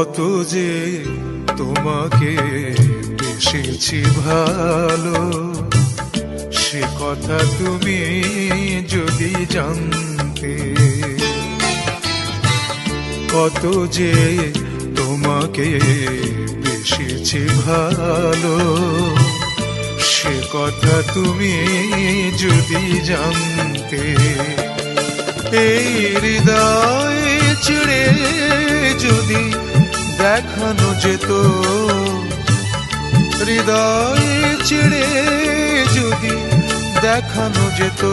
কত যে তোমাকে বেসেছি ভালো, সে কথা তুমি যদি জানতে। কত যে তোমাকে বেসেছি ভালো, সে কথা তুমি যদি জানতে। এই হৃদয় ছিঁড়ে যদি দেখানো যেত, হৃদয় ছিঁড়ে যদি দেখানো যেত,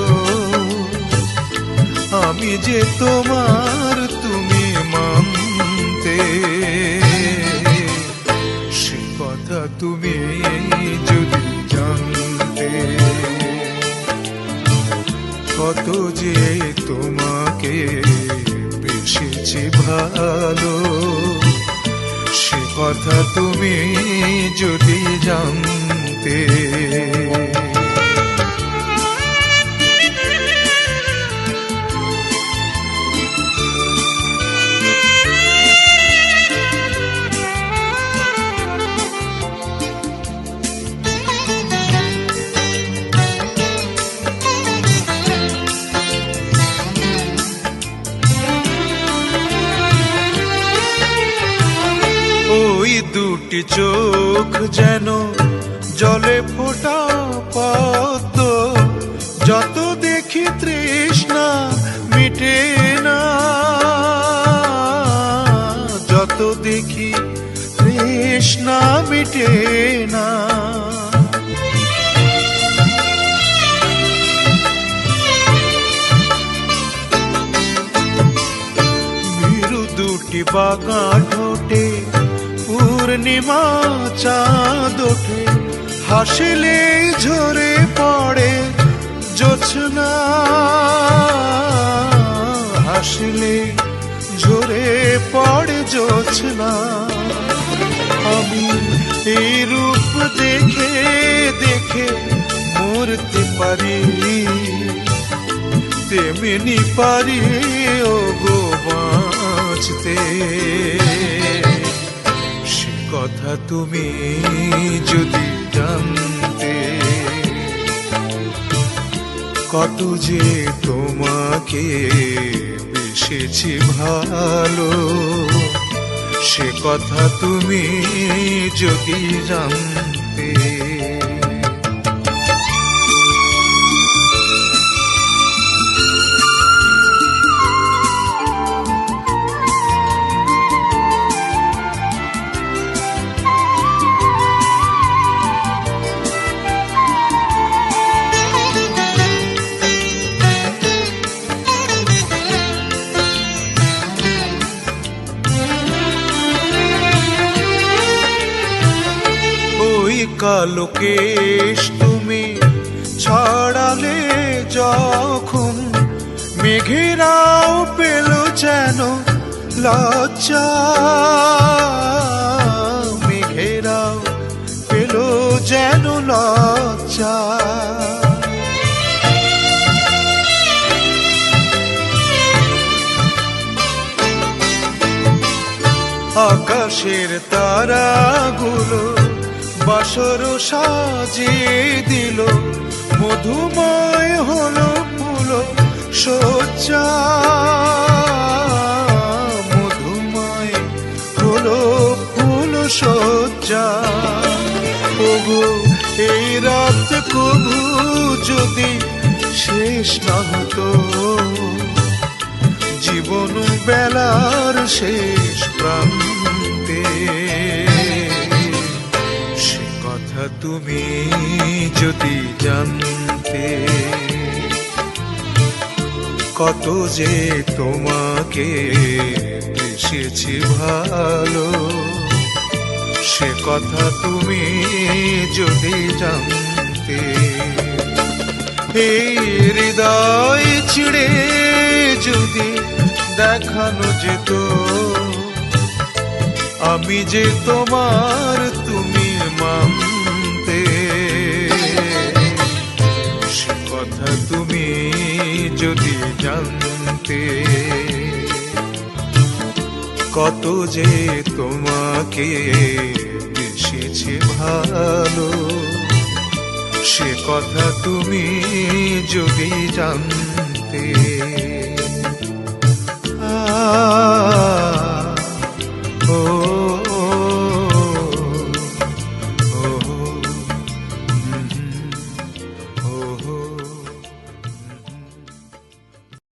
আমি যে তোমার তুমি মানতে। সে কথা তুমি যদি জানতে। কত যে তোমাকে বেসেছি ভালো, সে কথা তুমি যদি জানতে। ওই দুটি চোখ যেন জলে ফোটা পদ্ম, যত দেখি তৃষ্ণা মিটে না, যত দেখি তৃষ্ণা মিটে না। ভীরু দুটি বাঁকা ঠোঁটে পূর্ণিমা চাঁদ ওঠে, হাসিলে ঝরে পড়ে জোছনা, হাসিলে ঝরে পড়ে জোছনা। আমি এই রূপ দেখে দেখে মরতে পারি, তেমনি পারি ও গো বাঁচতে। কথা তুমি যদি জানতে। কত যে তোমাকে বেসেছি ভালো, সে কথা তুমি যদি জানতে। কালো কেশ তুমি ছড়ালে যখন, মেঘেরাও পেল যেন লজ্জা, মেঘেরাও পেল যেন লজ্জা। আকাশের তারাগুলো বাসর সাজিয়ে দিল, মধুময় হলো ফুল সজ্জা, মধুময় হলো ফুল সজ্জা। ওগো এই রাত কবু যদি শেষ না হতো, জীবন বেলার শেষ প্রান্তে। তুমি যদি জানতে। কত যে তোমাকে বেসেছি ভালো, সে কথা তুমি যদি জানতে। এই হৃদয় ছিঁড়ে যদি দেখানো যেত, আমি যে তোমার তুমি মানতে। সে কথা তুমি যদি জানতে। কত যে তোমাকে বেসেছে ভালো, সে কথা তুমি যদি জানতে।